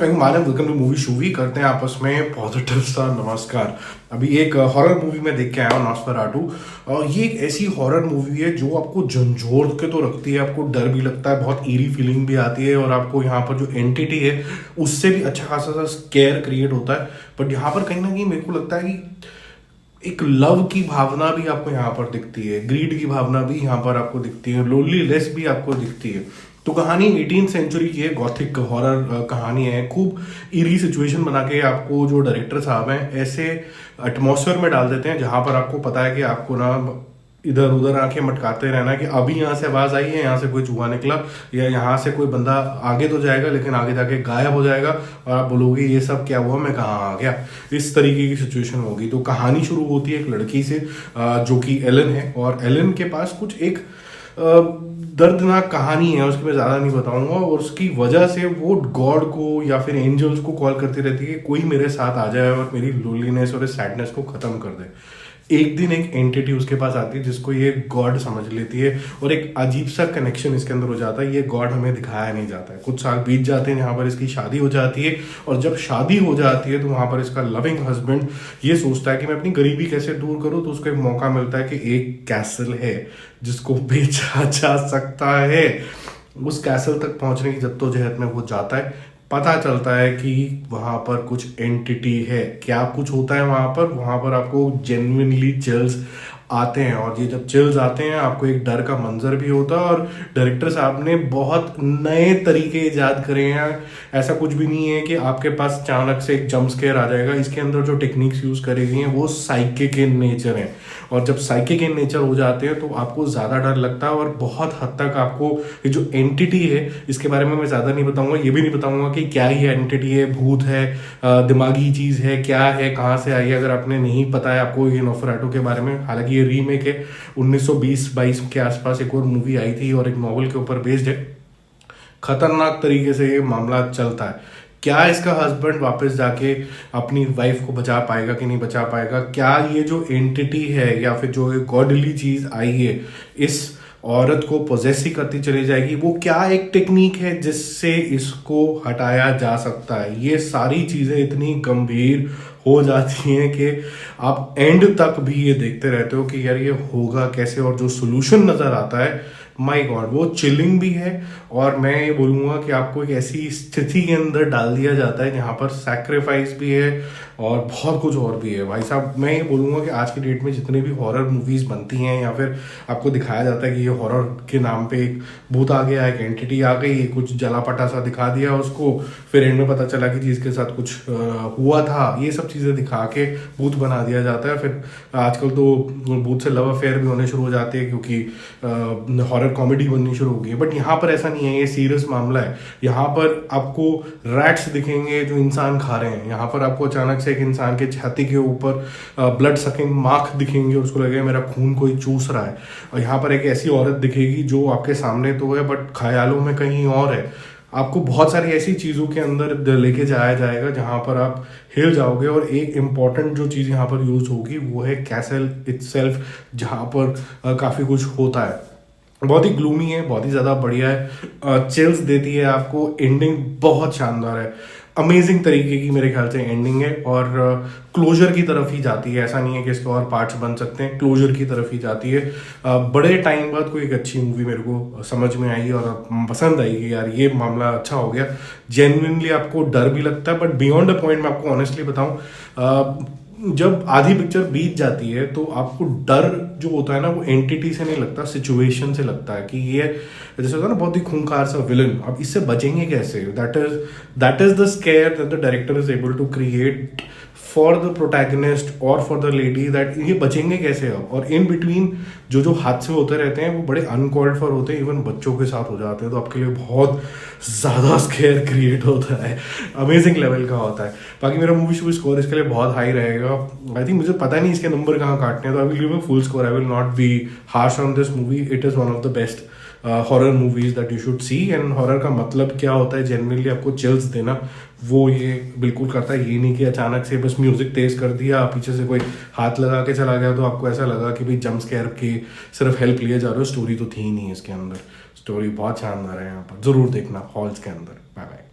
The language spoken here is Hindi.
मानव वेलकम टू मूवी शूवी करते हैं आपस में पॉजिटिव सा नमस्कार। अभी एक हॉरर मूवी में देख के आया हूँ, नॉस्फेराटू। और ये एक ऐसी हॉरर मूवी है जो आपको झंझोड़ के तो रखती है, आपको डर भी लगता है, बहुत ईरी फीलिंग भी आती है और आपको यहाँ पर जो एंटिटी है उससे भी अच्छा खासा सा स्केयर क्रिएट होता है। बट यहाँ पर कहीं ना कहीं मेरे को लगता है कि एक लव की भावना भी आपको यहाँ पर दिखती है, ग्रीड की भावना भी यहाँ पर आपको दिखती है, लोनलीनेस भी आपको दिखती है। तो कहानी 18th सेंचुरी की है, गॉथिक हॉरर कहानी है। खूब इरी सिचुएशन बना के आपको जो डायरेक्टर साहब हैं ऐसे एटमॉस्फेयर में डाल देते हैं जहां पर आपको पता है कि आपको ना इधर उधर आंखें मटकाते रहना है कि अभी यहाँ से आवाज आई है, यहाँ से कोई चूहा निकला या यहाँ से कोई बंदा आगे तो जाएगा लेकिन आगे जाके गायब हो जाएगा और आप बोलोगे ये सब क्या हुआ, मैं कहाँ आ गया। इस तरीके की सिचुएशन होगी। तो कहानी शुरू होती है एक लड़की से जो कि एलन है, और एलन के पास कुछ एक दर्दनाक कहानी है, उसकी मैं ज़्यादा नहीं बताऊंगा। और उसकी वजह से वो गॉड को या फिर एंजल्स को कॉल करती रहती है कि कोई मेरे साथ आ जाए और मेरी लोनलीनेस और सैडनेस को ख़त्म कर दे। एक दिन एक एंटिटी उसके पास आती है जिसको ये गॉड समझ लेती है और एक अजीब सा कनेक्शन इसके अंदर हो जाता है। ये गॉड हमें दिखाया नहीं जाता है। कुछ साल बीत जाते हैं, यहाँ पर इसकी शादी हो जाती है और जब शादी हो जाती है तो वहाँ पर इसका लविंग हस्बैंड ये सोचता है कि मैं अपनी गरीबी कैसे दूर करूँ। तो उसको एक मौका मिलता है कि एक कैसल है जिसको बेचा जा सकता है। उस कैसल तक पहुंचने की जद्दोजहद में वो जाता है। पता चलता है कि वहां पर कुछ एंटिटी है। क्या कुछ होता है वहां पर आपको जेन्युइनली चिल्स आते हैं। और ये जब चिल्स आते हैं आपको एक डर का मंजर भी होता है। और डायरेक्टर साहब ने बहुत नए तरीके ईजाद करे हैं। ऐसा कुछ भी नहीं है कि आपके पास अचानक से एक जंप स्केयर आ जाएगा। इसके अंदर जो टेक्निक्स यूज करी गई हैं वो साइकिक इन नेचर हैं, और जब साइकिक इन नेचर हो जाते हैं तो आपको ज़्यादा डर लगता है। और बहुत हद तक आपको ये जो एंटिटी है इसके बारे में मैं ज़्यादा नहीं बताऊंगा। ये भी नहीं बताऊंगा कि क्या ये एंटिटी है, भूत है, दिमागी चीज़ है, क्या है, कहाँ से आई है। अगर आपने नहीं पता है आपको ये नॉस्फेराटू के बारे में, हालांकि ये रीमेक है, 1920-22 के आसपास एक और मूवी आई थी और एक नॉवल के ऊपर बेस्ड है। खतरनाक तरीके से ये मामला चलता है। क्या इसका हस्बैंड वापस जाके अपनी वाइफ को बचा पाएगा कि नहीं बचा पाएगा? क्या ये जो एंटिटी है या फिर जो गॉडली चीज आई है इस औरत को पोजेस ही करती चली जाएगी? वो क्या एक टेक्निक है जिससे इसको हटाया जा सकता है? ये सारी चीजें इतनी गंभीर हो जाती हैं कि आप एंड तक भी ये देखते रहते हो कि यार ये होगा कैसे। और जो सोल्यूशन नजर आता है, माय गॉड, वो चिलिंग भी है। और मैं ये बोलूँगा कि आपको एक ऐसी स्थिति के अंदर डाल दिया जाता है जहाँ पर सैक्रिफाइस भी है और बहुत कुछ और भी है। भाई साहब, मैं ये बोलूँगा कि आज की डेट में जितने भी हॉरर मूवीज़ बनती हैं या फिर आपको दिखाया जाता है कि ये हॉरर के नाम पे एक भूत आ गया, एक एंटिटी आ गई, कुछ जलापटा सा दिखा दिया उसको, फिर एंड में पता चला कि जिसके साथ कुछ हुआ था, ये सब चीज़ें दिखा के भूत बना दिया जाता है। फिर आजकल तो भूत से लव अफेयर भी होने शुरू हो जाते हैं क्योंकि हॉरर कॉमेडी बननी शुरू हो गई है। बट यहाँ पर ऐसा नहीं है, ये सीरियस मामला है। यहाँ पर आपको रैट्स दिखेंगे जो इंसान खा रहे हैं। यहाँ पर आपको अचानक से एक इंसान के छाती के ऊपर ब्लड सकिंग मार्क दिखेंगे और उसको लगेगा मेरा खून कोई चूस रहा है। और यहाँ पर एक ऐसी औरत दिखेगी जो आपके सामने तो है बट ख्यालों में कहीं और है। आपको बहुत सारी ऐसी चीज़ों के अंदर लेके जाया जाएगा जहाँ पर आप हिल जाओगे। और एक इम्पॉर्टेंट जो चीज़ यहाँ पर यूज होगी वो है कैसल इटसेल्फ, जहाँ पर काफ़ी कुछ होता है। बहुत ही ग्लूमी है, बहुत ही ज़्यादा बढ़िया है, चिल्स देती है आपको। एंडिंग बहुत शानदार है, अमेजिंग तरीके की मेरे ख्याल से एंडिंग है और क्लोजर की तरफ ही जाती है। ऐसा नहीं है कि इसके और पार्ट्स बन सकते हैं, क्लोजर की तरफ ही जाती है। बड़े टाइम बाद कोई एक अच्छी मूवी मेरे को समझ में आई और पसंद आई कि यार ये मामला अच्छा हो गया। जेन्युइनली आपको डर भी लगता है बट बियॉन्ड अ पॉइंट मैं आपको ऑनेस्टली बताऊं, जब आधी पिक्चर बीत जाती है तो आपको डर जो होता है ना वो एंटिटी से नहीं लगता, सिचुएशन से लगता है कि ये जैसे होता है ना बहुत ही खूंखार सा विलन, अब इससे बचेंगे कैसे। That is the scare that the director is able to create for the protagonist और फॉर द लेडी, दैट ये बचेंगे कैसे अब। और इन बिटवीन जो हादसे होते रहते हैं वो बड़े अनकॉल्ड फॉर होते हैं, इवन बच्चों के साथ हो जाते हैं। तो आपके लिए बहुत ज़्यादा स्केयर क्रिएट होता है, अमेजिंग लेवल का होता है। बाकी मेरा मूवी शो स्कोर इसके लिए बहुत हाई रहेगा। आई थिंक मुझे पता नहीं इसके नंबर कहाँ काटने हैं, तो I will give a full score. I will not be harsh on this movie. It is one of the best horror movies that you should see. And horror का मतलब क्या होता है, जनरली आपको चिल्स देना, वो ये बिल्कुल करता है। ये नहीं कि अचानक से बस म्यूजिक तेज कर दिया, पीछे से कोई हाथ लगा के चला गया तो आपको ऐसा लगा कि भाई जंप स्केयर की सिर्फ हेल्प लिए जा रहे हो। स्टोरी तो थी ही नहीं इसके अंदर। स्टोरी बहुत शानदार है, यहाँ पर जरूर देखना हॉल्स के अंदर। Bye bye.